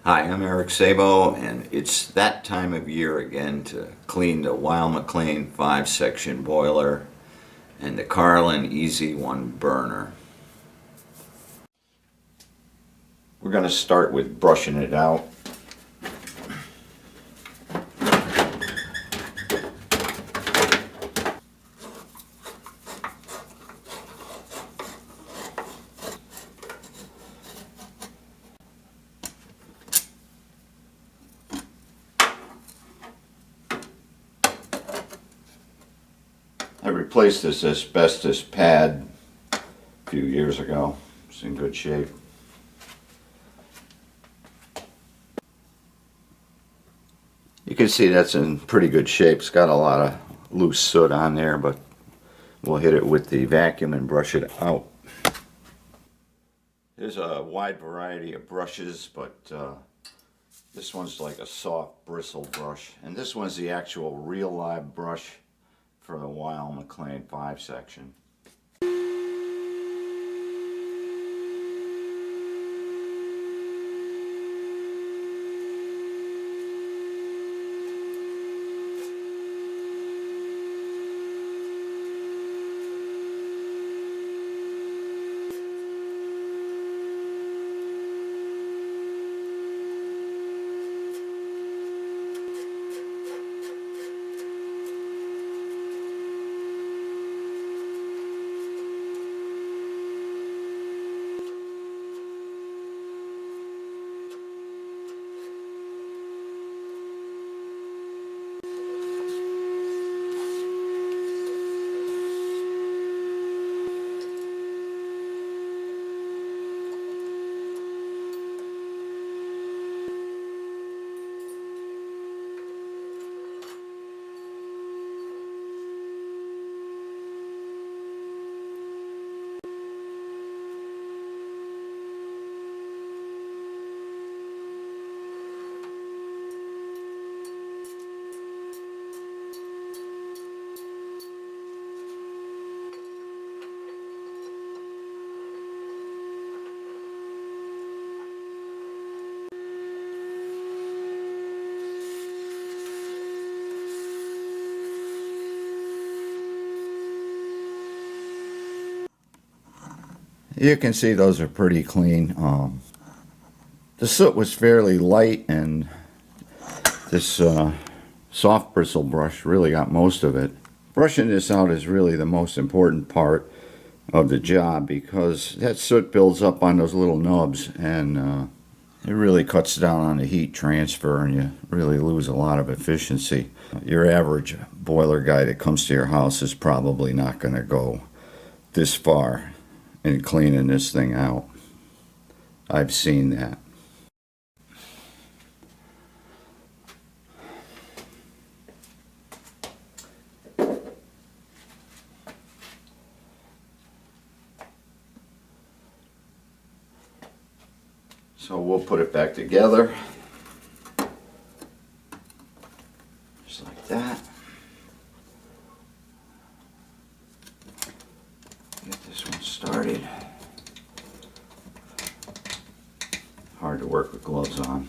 Hi, I'm Eric Sabo, and it's that time of year again to clean the Weil McLain 5-section boiler and the Carlin Easy 1 burner. We're going to start with brushing it out. I replaced this asbestos pad a few years ago. It's in good shape. You can see that's in pretty good shape. It's got a lot of loose soot on there, but we'll hit it with the vacuum and brush it out. There's a wide variety of brushes, but this one's like a soft bristle brush, and this one's the actual real live brush for the Weil McLain 5-section. You can see those are pretty clean. The soot was fairly light, and this soft bristle brush really got most of it. Brushing this out is really the most important part of the job, because that soot builds up on those little nubs, and it really cuts down on the heat transfer, and you really lose a lot of efficiency. Your average boiler guy that comes to your house is probably not going to go this far in cleaning this thing out. I've seen that. So we'll put it back together, just like that. Get this one started. Hard to work with gloves on.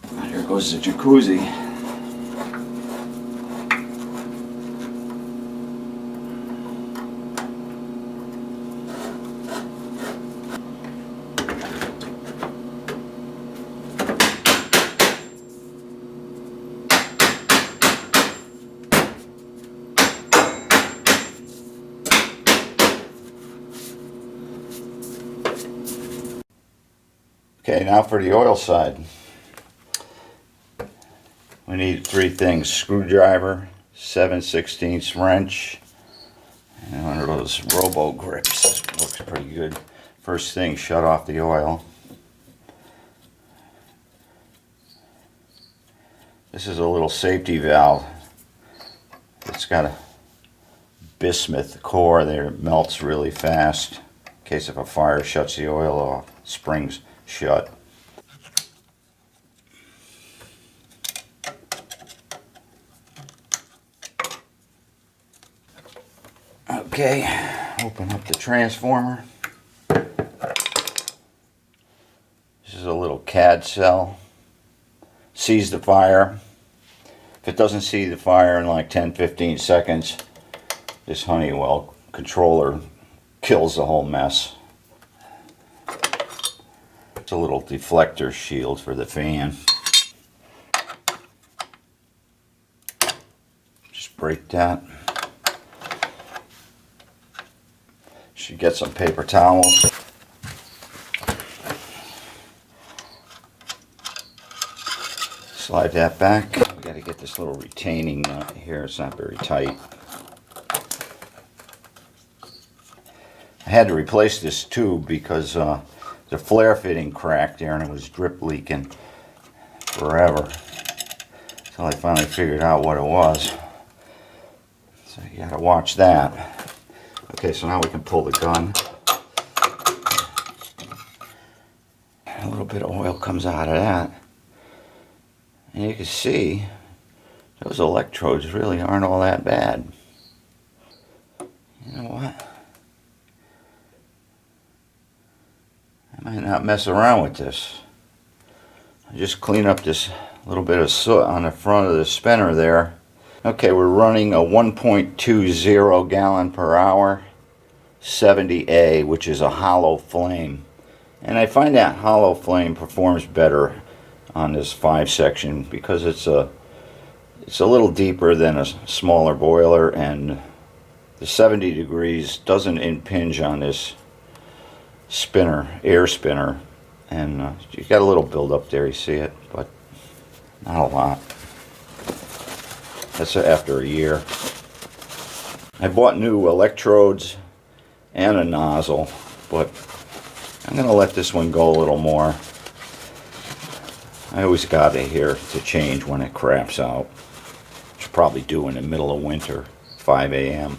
And here goes the jacuzzi. Okay, now for the oil side. We need three things: screwdriver, 7/16 wrench, and one of those robo grips. Looks pretty good. First thing, shut off the oil. This is a little safety valve. It's got a bismuth core there. It melts really fast in case if a fire shuts the oil off. Springs shut. Okay, open up the transformer. This is a little CAD cell. Sees the fire. If it doesn't see the fire in like 10-15 seconds, this Honeywell controller kills the whole mess. It's a little deflector shield for the fan. Just break that. Should get some paper towels. Slide that back. We got to get this little retaining nut here. It's not very tight. I had to replace this tube because the flare fitting cracked there and it was drip leaking forever. So I finally figured out what it was. So you got to watch that. Okay, so now we can pull the gun. A little bit of oil comes out of that. And you can see those electrodes really aren't all that bad. You know what? I might not mess around with this. I just clean up this little bit of soot on the front of the spinner there. Okay, we're running a 1.20 gallon per hour 70A, which is a hollow flame. And I find that hollow flame performs better on this 5-section because it's a little deeper than a smaller boiler, and the 70 degrees doesn't impinge on this spinner, air spinner, and you got a little build up there, you see it, but not a lot. That's after a year. I bought new electrodes and a nozzle, but I'm going to let this one go a little more. I always got it here to change when it craps out. Should probably do in the middle of winter, 5 a.m.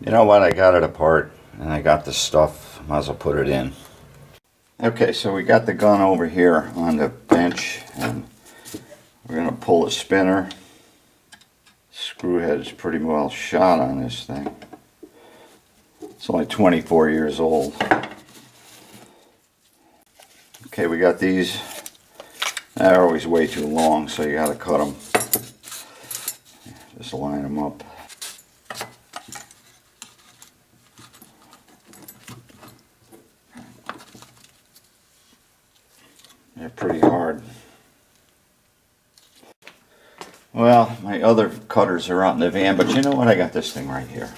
You know what? I got it apart and I got the stuff. Might as well put it in. Okay, so we got the gun over here on the bench and we're going to pull the spinner. Screw head is pretty well shot on this thing. It's only 24 years old. Okay, we got these. They're always way too long, so you got to cut them. Just line them up. They're pretty hard. Well, my other cutters are out in the van, but you know what? I got this thing right here.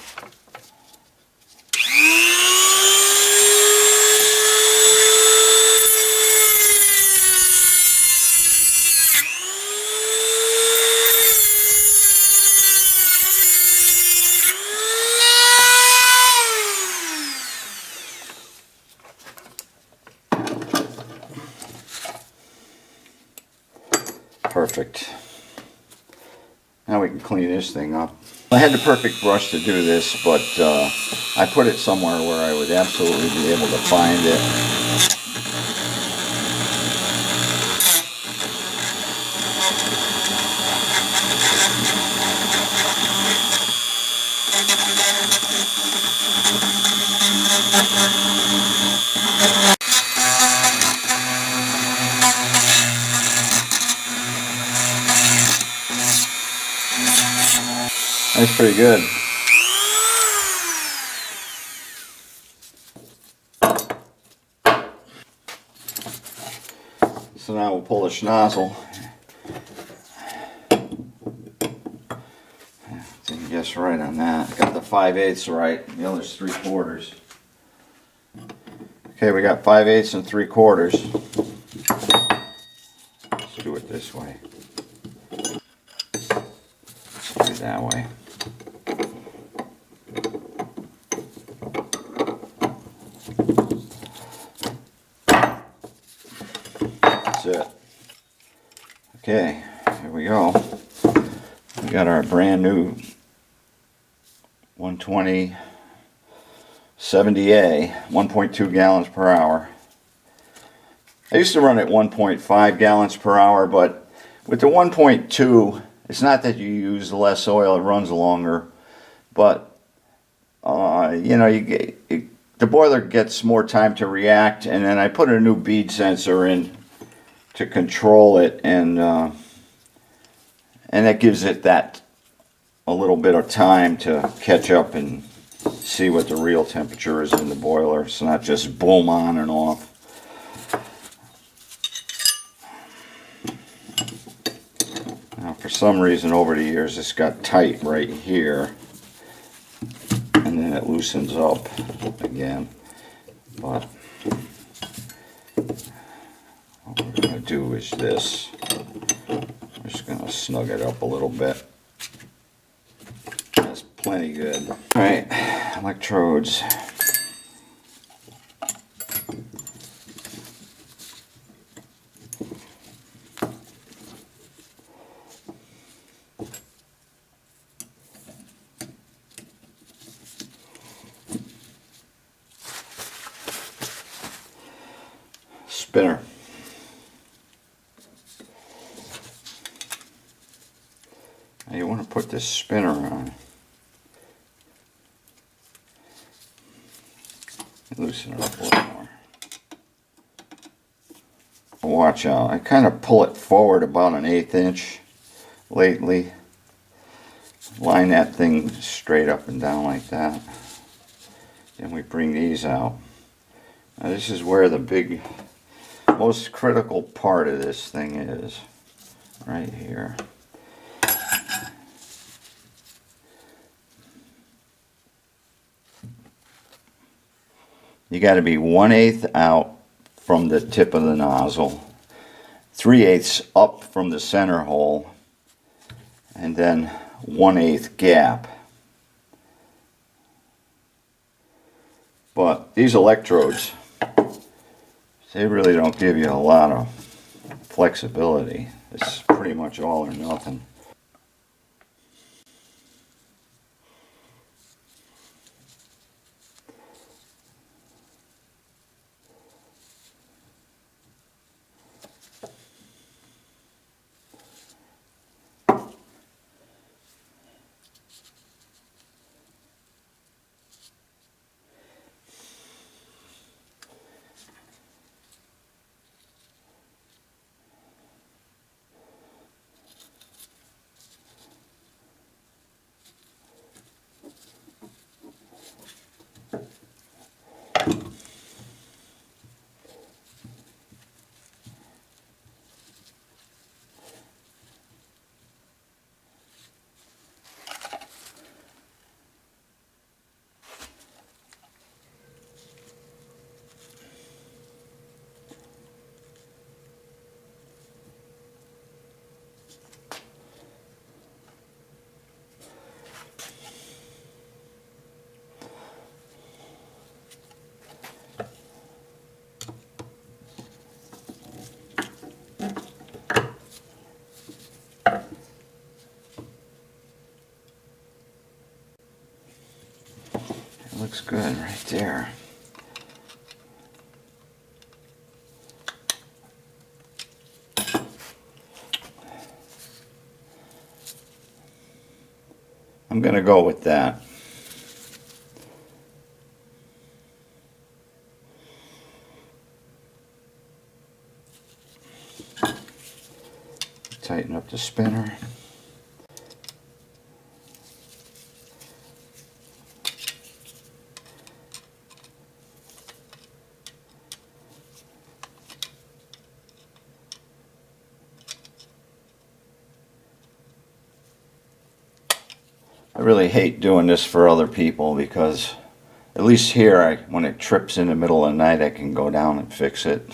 Perfect. Now we can clean this thing up. I had the perfect brush to do this, but I put it somewhere where I would absolutely be able to find it. That's pretty good. So now we'll pull the schnozzle. Didn't guess right on that. Got the 5/8 right. The other's 3/4. Okay, we got 5/8 and 3/4. Let's do it this way. Let's do it that way. That's it. Okay, here we go. We got our brand new 120 70A, 1.2 gallons per hour. I used to run at 1.5 gallons per hour, but with the 1.2, It's not that you use less oil, it runs longer, but you know, the boiler gets more time to react, and then I put a new bead sensor in to control it, and that gives it that a little bit of time to catch up and see what the real temperature is in the boiler. It's not just boom on and off. Now, for some reason over the years this got tight right here, and then it loosens up again. But what we're going to do is this. We're just going to snug it up a little bit. That's plenty good. Alright, electrodes. Spinner. Now you want to put this spinner on. Loosen it up a little more. Watch out. I kind of pull it forward about 1/8 inch lately. Line that thing straight up and down like that. Then we bring these out. Now this is where the most critical part of this thing is. Right here. You got to be 1/8 out from the tip of the nozzle, 3/8 up from the center hole, and then 1/8 gap. But these electrodes, they really don't give you a lot of flexibility. It's pretty much all or nothing. Looks good right there. I'm going to go with that. Tighten up the spinner. I really hate doing this for other people because at least here, when it trips in the middle of the night, I can go down and fix it.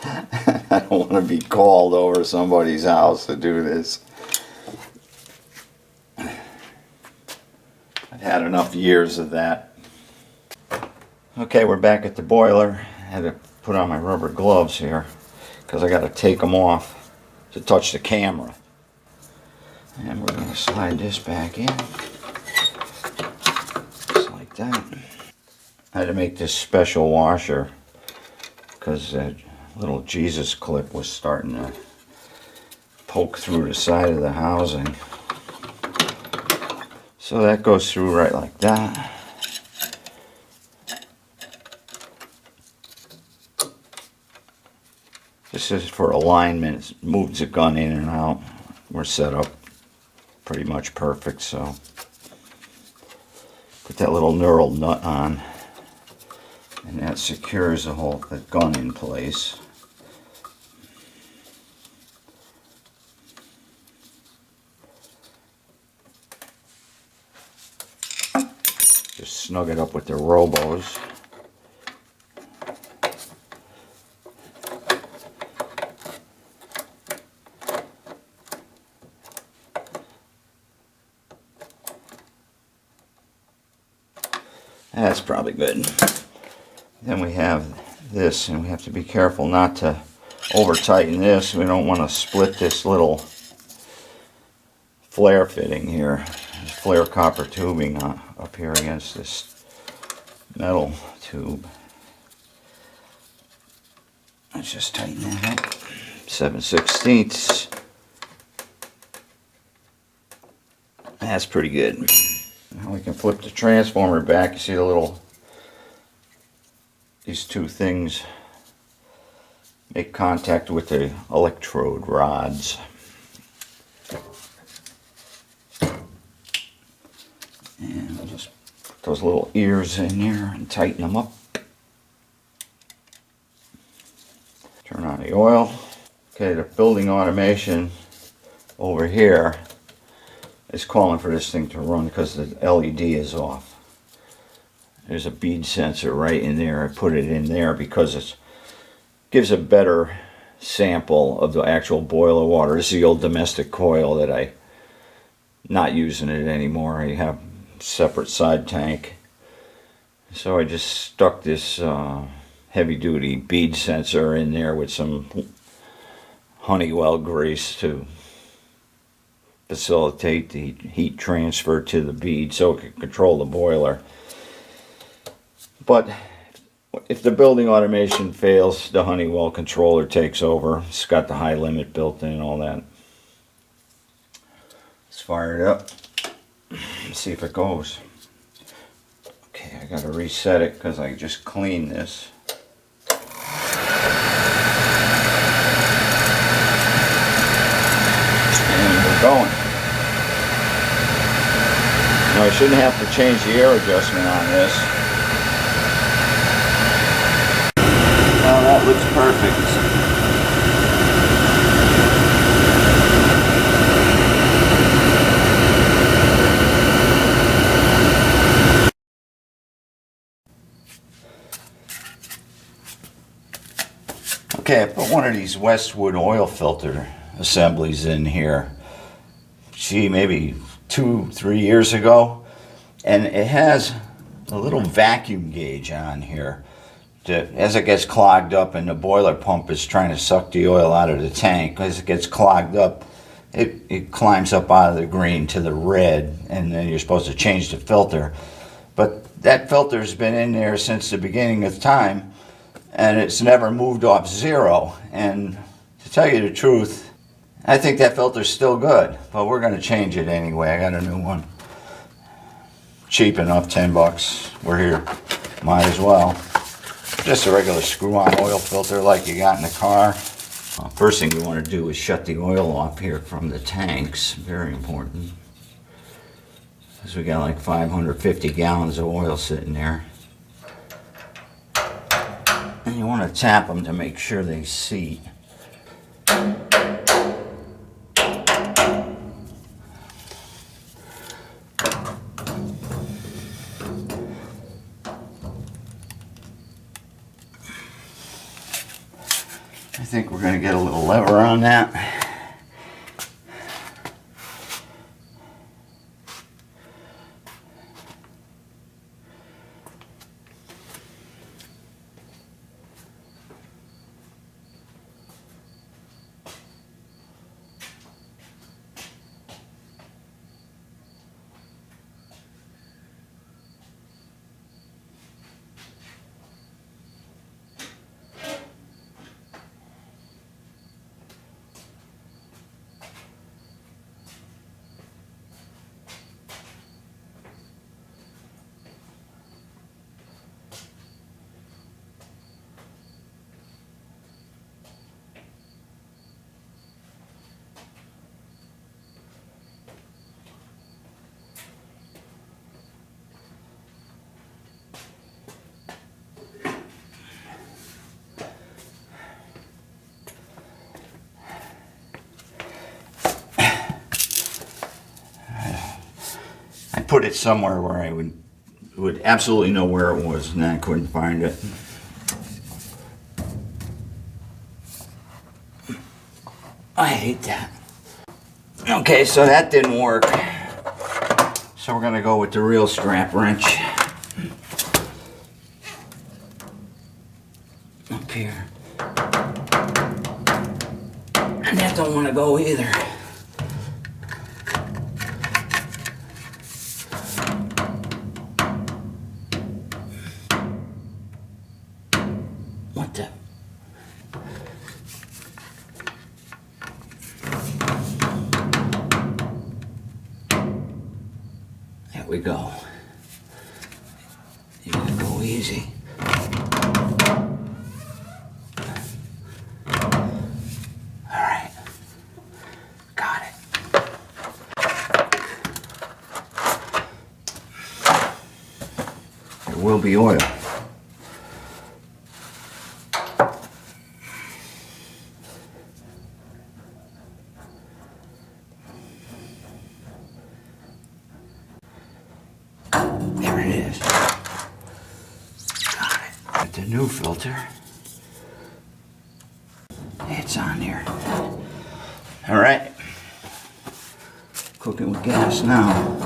I don't want to be called over somebody's house to do this. I've had enough years of that. Okay, we're back at the boiler. I had to put on my rubber gloves here because I got to take them off to touch the camera. And we're going to slide this back in, just like that. I had to make this special washer because that little Jesus clip was starting to poke through the side of the housing. So that goes through right like that. This is for alignment. It moves the gun in and out. We're set up pretty much perfect, so put that little knurled nut on, and that secures the gun in place. Just snug it up with the robos. That's probably good. Then we have this, and we have to be careful not to over tighten this. We don't want to split this little flare fitting here. There's flare copper tubing up here against this metal tube. Let's just tighten that up. 7/16. That's pretty good. Now we can flip the transformer back. You see the little, these two things make contact with the electrode rods. And we'll just put those little ears in there and tighten them up. Turn on the oil. Okay, the building automation over here is calling for this thing to run because the LED is off. There's a bead sensor right in there. I put it in there because it gives a better sample of the actual boiler water. This is the old domestic coil that I'm not using it anymore. I have a separate side tank. So I just stuck this heavy duty bead sensor in there with some Honeywell grease to facilitate the heat transfer to the bead so it can control the boiler. But if the building automation fails, the Honeywell controller takes over. It's got the high limit built in and all that. Let's fire it up. Let's see if it goes. Okay, I gotta reset it because I just cleaned this. Going. Now I shouldn't have to change the air adjustment on this. Well, that looks perfect. Okay, I put one of these Westwood oil filter assemblies in here. Gee, maybe 2-3 years ago, and it has a little vacuum gauge on here that as it gets clogged up and the boiler pump is trying to suck the oil out of the tank, as it gets clogged up, it climbs up out of the green to the red, and then you're supposed to change the filter. But that filter's been in there since the beginning of time, and it's never moved off zero. And to tell you the truth, I think that filter's still good, but we're going to change it anyway. I got a new one. Cheap enough, 10 bucks. We're here. Might as well. Just a regular screw-on oil filter like you got in the car. First thing we want to do is shut the oil off here from the tanks. Very important. Because we got like 550 gallons of oil sitting there. And you want to tap them to make sure they seat. I think we're going to get a little lever on that. I put it somewhere where I would absolutely know where it was, and then I couldn't find it. I hate that. Okay, so that didn't work. So we're gonna go with the real strap wrench. Up here. And that don't want to go either. What the? There we go. You gotta go easy. Alright. Got it. There will be oil. There it is. Got it. Got the new filter. It's on there. All right. Cooking with gas now.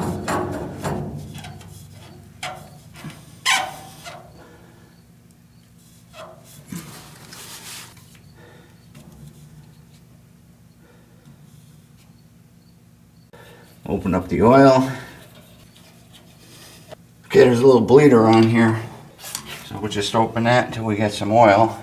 Open up the oil. Okay, there's a little bleeder on here. So we'll just open that until we get some oil.